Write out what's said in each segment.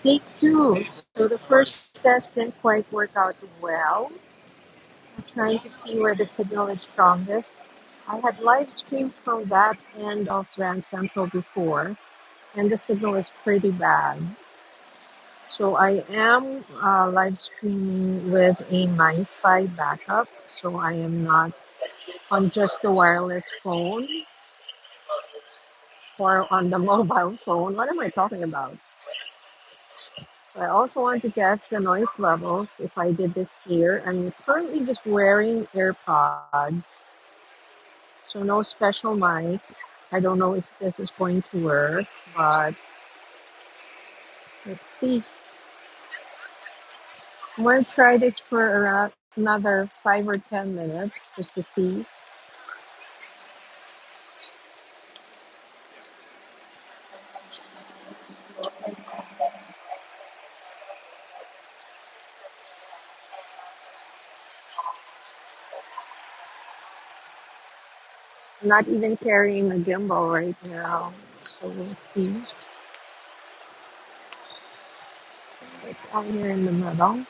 Take two. So the first test didn't quite work out well. I'm trying to see where the signal is strongest. I had live streamed from that end of Grand Central before, and the signal is pretty bad. So I am live streaming with a MiFi backup, so I am not on just the wireless phone or on the mobile phone. What am I talking about? So I also want to test the noise levels if I did this here. I'm currently just wearing AirPods, so no special mic. I don't know if this is going to work, but let's see. I'm going to try this for around another 5 or 10 minutes just to see. I'm not even carrying a gimbal right now, so we'll see. It's out here in the middle.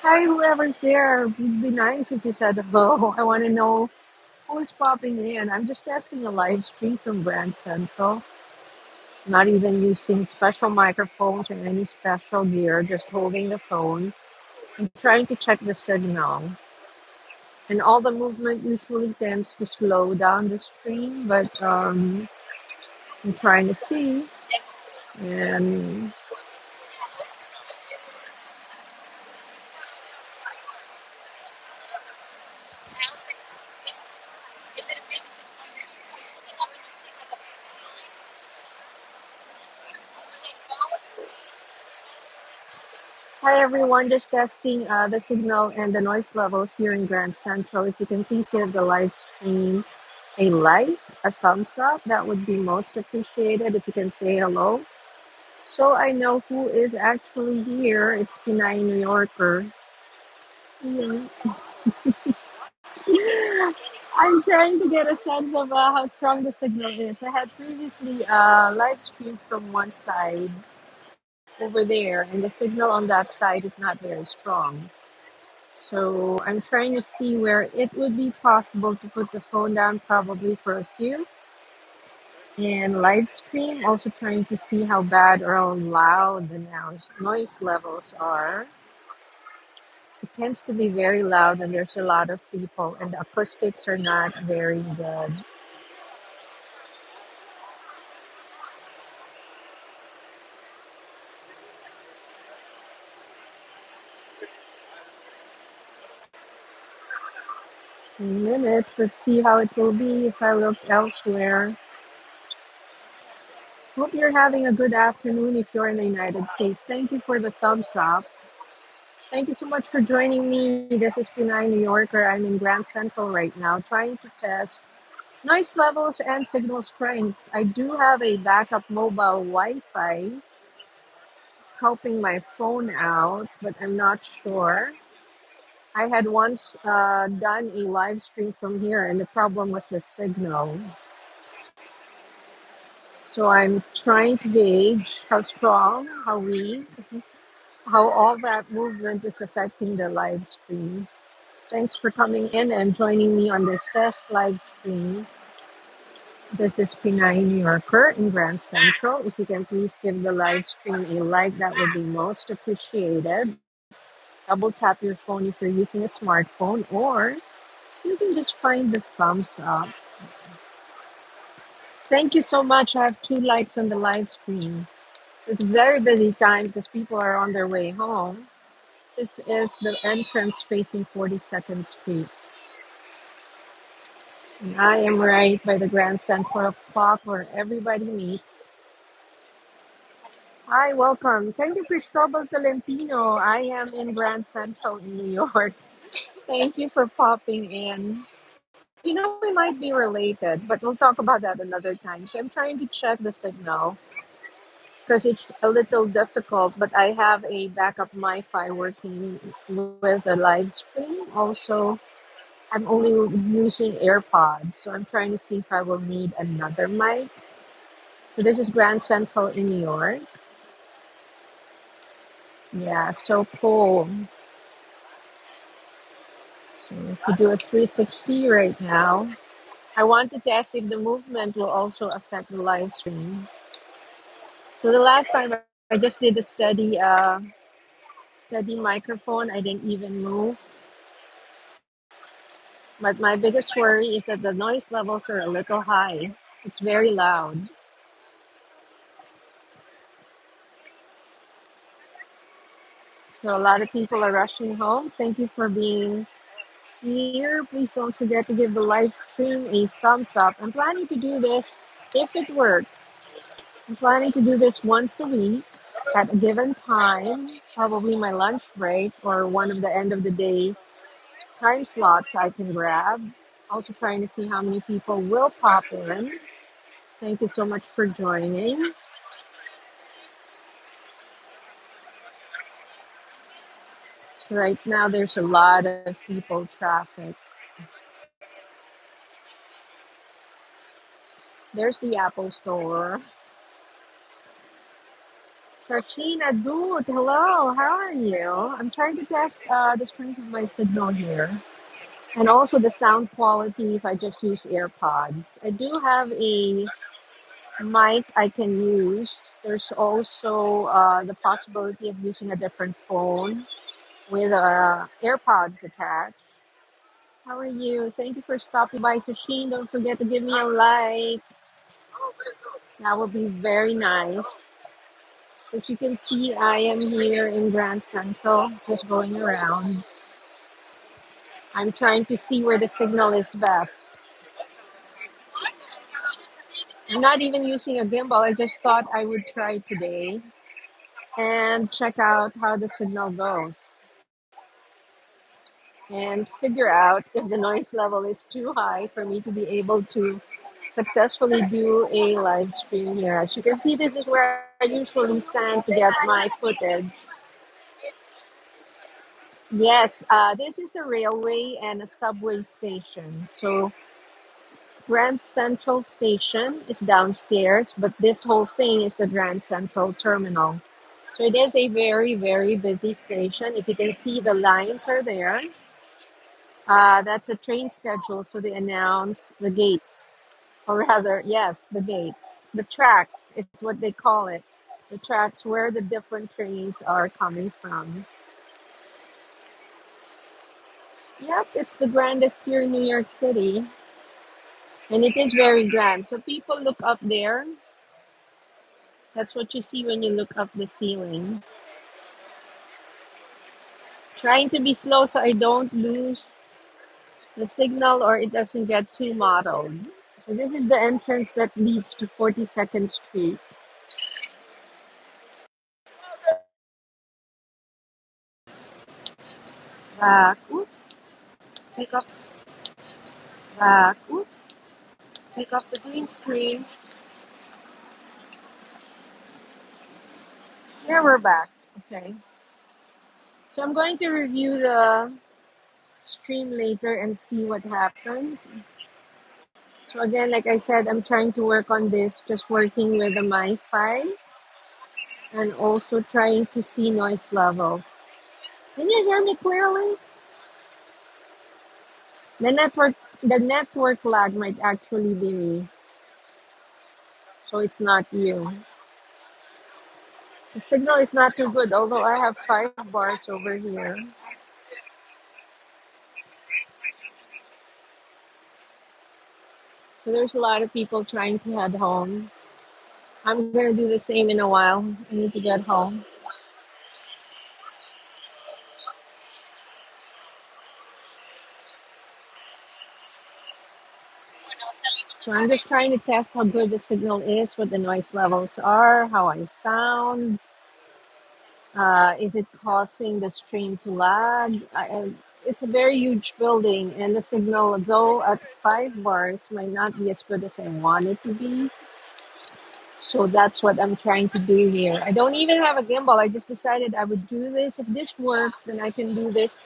Hi, whoever's there. It'd be nice if you said hello. I want to know who's popping in. I'm just testing a live stream from Grand Central. Not even using special microphones or any special gear, just holding the phone and trying to check the signal. And all the movement usually tends to slow down the stream, but I'm trying to see. And hi everyone, just testing the signal and the noise levels here in Grand Central. If you can please give the live stream a like, a thumbs up, that would be most appreciated. If you can say hello, so I know who is actually here. It's Pinay New Yorker. Yeah. I'm trying to get a sense of how strong the signal is. I had previously live streamed from one side over there, and the signal on that side is not very strong. So I'm trying to see where it would be possible to put the phone down, probably for a few, and live stream. Also trying to see how bad or how loud the noise levels are. It tends to be very loud when there's a lot of people, and the acoustics are not very good. Minutes. Let's see how it will be if I look elsewhere. Hope you're having a good afternoon if you're in the United States. Thank you for the thumbs up. Thank you so much for joining me. This is Pinay New Yorker. I'm in Grand Central right now trying to test noise levels and signal strength. I do have a backup mobile Wi-Fi helping my phone out, but I'm not sure. I had once done a live stream from here, and the problem was the signal. So I'm trying to gauge how strong, how weak, how all that movement is affecting the live stream. Thanks for coming in and joining me on this test live stream. This is Pinay New Yorker in Grand Central. If you can please give the live stream a like, that would be most appreciated. Double tap your phone if you're using a smartphone, or you can just find the thumbs up. Thank you so much. I have 2 likes on the live stream. So it's a very busy time because people are on their way home. This is the entrance facing 42nd Street. And I am right by the Grand Central Park where everybody meets. Hi, welcome. Thank you, Cristobal Tolentino. I am in Grand Central in New York. Thank you for popping in. You know, we might be related, but we'll talk about that another time. So I'm trying to check the signal because it's a little difficult, but I have a backup MiFi working with the live stream. Also, I'm only using AirPods, so I'm trying to see if I will need another mic. So this is Grand Central in New York. Yeah, so cool. So if you do a 360 right now, I want to test if the movement will also affect the live stream. So the last time I just did a steady microphone. I didn't even move. But my biggest worry is that the noise levels are a little high. It's very loud. So a lot of people are rushing home. Thank you for being here. Please don't forget to give the live stream a thumbs up. I'm planning to do this if it works. I'm planning to do this once a week at a given time, probably my lunch break or one of the end of the day time slots I can grab. Also trying to see how many people will pop in. Thank you so much for joining. So right now there's a lot of people traffic. There's the Apple store. Sarchina, dude, hello, how are you? I'm trying to test the strength of my signal here. And also the sound quality if I just use AirPods. I do have a mic I can use. There's also the possibility of using a different phone with AirPods attached. How are you? Thank you for stopping by, Sashin. Don't forget to give me a like. That would be very nice. So as you can see, I am here in Grand Central, just going around. I'm trying to see where the signal is best. I'm not even using a gimbal. I just thought I would try today and check out how the signal goes and figure out if the noise level is too high for me to be able to successfully do a live stream here. As you can see, this is where I usually stand to get my footage. Yes, this is a railway and a subway station. So Grand Central Station is downstairs, but this whole thing is the Grand Central Terminal. So it is a very, very busy station. If you can see, the lines are there. That's a train schedule, so they announce the gates, or rather, yes, the gates. The track is what they call it. The tracks where the different trains are coming from. Yep, it's the grandest here in New York City, and it is very grand. So people look up there. That's what you see when you look up the ceiling. Trying to be slow so I don't lose the signal or it doesn't get too mottled. So this is the entrance that leads to 42nd Street. Back, oops, take off, back, oops, take off the green screen. Here we're back, okay. So I'm going to review the stream later and see what happened. So again, like I said, I'm trying to work on this, just working with the mifi and also trying to see noise levels. Can you hear me clearly? The network lag might actually be me, so it's not you. The signal is not too good, although I have 5 bars over here. So there's a lot of people trying to head home. I'm gonna do the same in a while. I need to get home. So I'm just trying to test how good the signal is, what the noise levels are, how I sound. Is it causing the stream to lag? It's a very huge building, and the signal, though at 5 bars, might not be as good as I want it to be. So that's what I'm trying to do here. I don't even have a gimbal. I just decided I would do this. If this works, then I can do this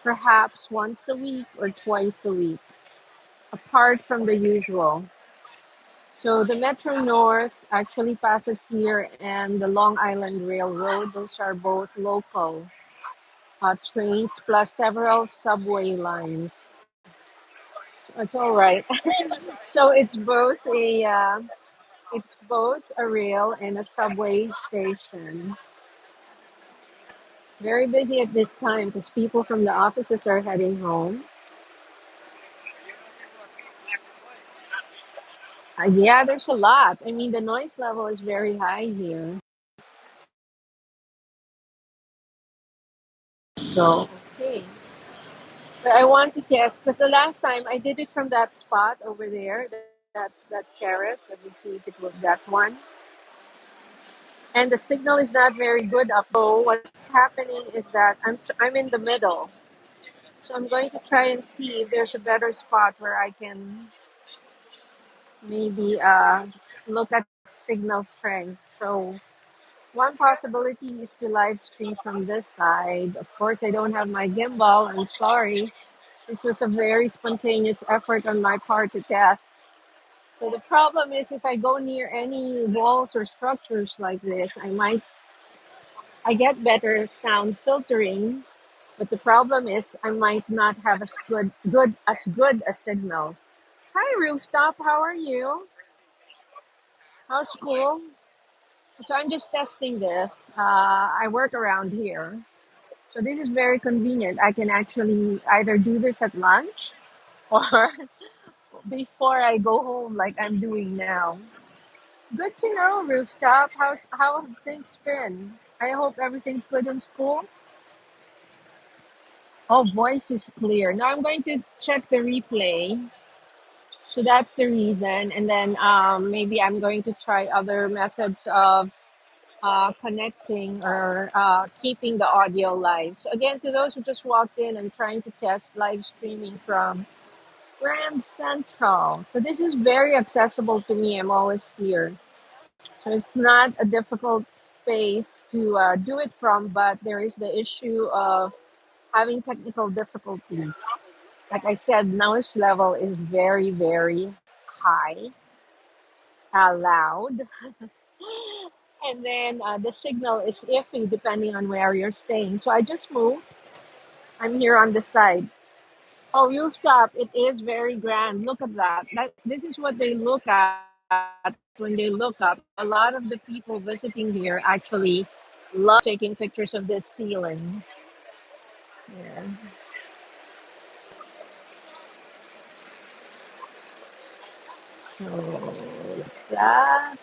perhaps once a week or twice a week, apart from the usual. So the Metro North actually passes here, and the Long Island Railroad. Those are both local trains plus several subway lines. So it's all right. So it's both a rail and a subway station. Very busy at this time because people from the offices are heading home. Yeah, there's a lot. I mean, the noise level is very high here. So, okay. But I want to test because the last time I did it from that spot over there, that terrace. Let me see if it was that one. And the signal is not very good up. So what's happening is that I'm in the middle. So I'm going to try and see if there's a better spot where I can maybe look at signal strength. So one possibility is to live stream from this side. Of course, I don't have my gimbal. I'm sorry. This was a very spontaneous effort on my part to test. So the problem is if I go near any walls or structures like this, I get better sound filtering, but the problem is I might not have as good a signal. Hi rooftop, how are you? How's school? So I'm just testing this. I work around here. So this is very convenient. I can actually either do this at lunch or before I go home like I'm doing now. Good to know, rooftop. How have things been? I hope everything's good in school. Oh, voice is clear. Now I'm going to check the replay. So that's the reason. And then maybe I'm going to try other methods of connecting or keeping the audio live. So again, to those who just walked in, I'm trying to test live streaming from Grand Central. So this is very accessible to me. I'm always here. So it's not a difficult space to do it from, but there is the issue of having technical difficulties. Like I said, noise level is very, very high, loud. And then the signal is iffy depending on where you're staying. So I just moved. I'm here on the side. Oh, rooftop! It is very grand. Look at that. This is what they look at when they look up. A lot of the people visiting here actually love taking pictures of this ceiling. Yeah. So that's that.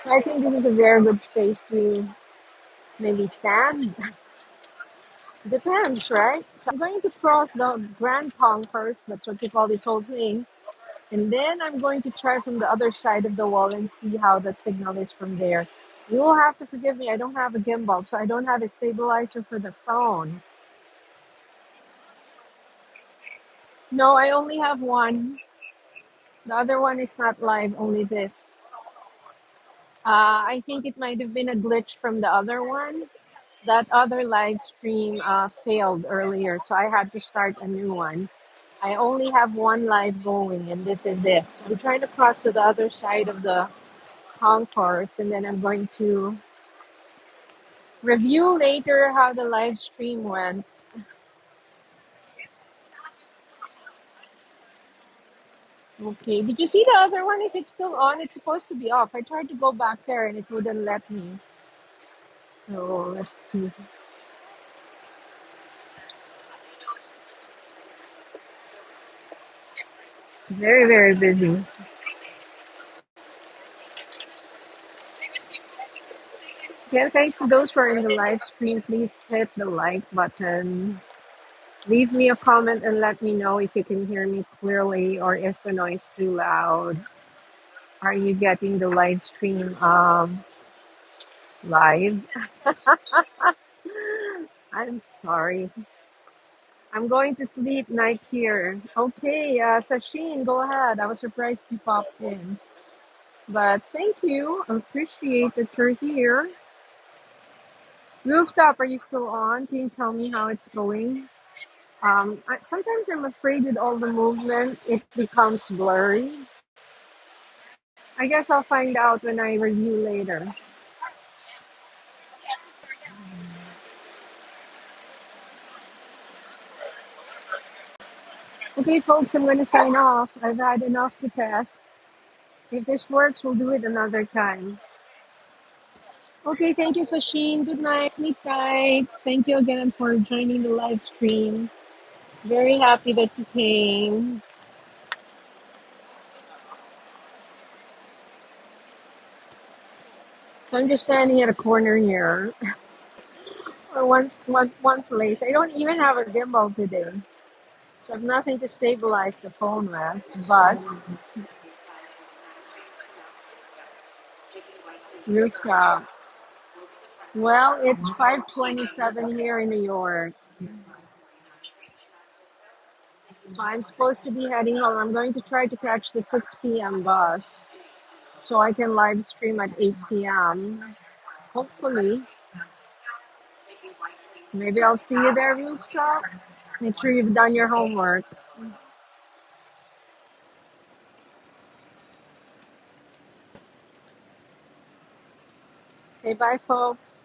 So I think this is a very good space to maybe stand. Depends, right? So I'm going to cross the Grand Concourse. That's what you call this whole thing. And then I'm going to try from the other side of the wall and see how the signal is from there. You will have to forgive me. I don't have a gimbal, so I don't have a stabilizer for the phone. No, I only have one. The other one is not live, only this. I think it might have been a glitch from the other one. That other live stream failed earlier, so I had to start a new one. I only have one live going, and this is it. So I'm trying to cross to the other side of the concourse, and then I'm going to review later how the live stream went. Okay, did you see the other one? Is it still on? It's supposed to be off. I tried to go back there and it wouldn't let me. So let's see. Very, very busy. Again, thanks to those who are in the live stream. Please hit the like button. Leave me a comment and let me know if you can hear me clearly or if the noise is too loud. Are you getting the live stream live? I'm sorry. I'm going to sleep night here. Okay, Sashin, go ahead. I was surprised you popped in. But thank you. I appreciate that you're here. Rooftop, are you still on? Can you tell me how it's going? Sometimes I'm afraid with all the movement, it becomes blurry. I guess I'll find out when I review later. Okay, folks, I'm going to sign off. I've had enough to test. If this works, we'll do it another time. Okay, thank you, Sashin. Good night. Sleep tight. Thank you again for joining the live stream. Very happy that you came. So I'm just standing at a corner here, or one place. I don't even have a gimbal today, so I have nothing to stabilize the phone with. But rooftop. Well, it's 5:27 here in New York, so I'm supposed to be heading home. I'm going to try to catch the 6 p.m. bus, so I can live stream at 8 p.m. Hopefully, maybe I'll see you there, rooftop. Make sure you've done your homework. Okay, bye, folks.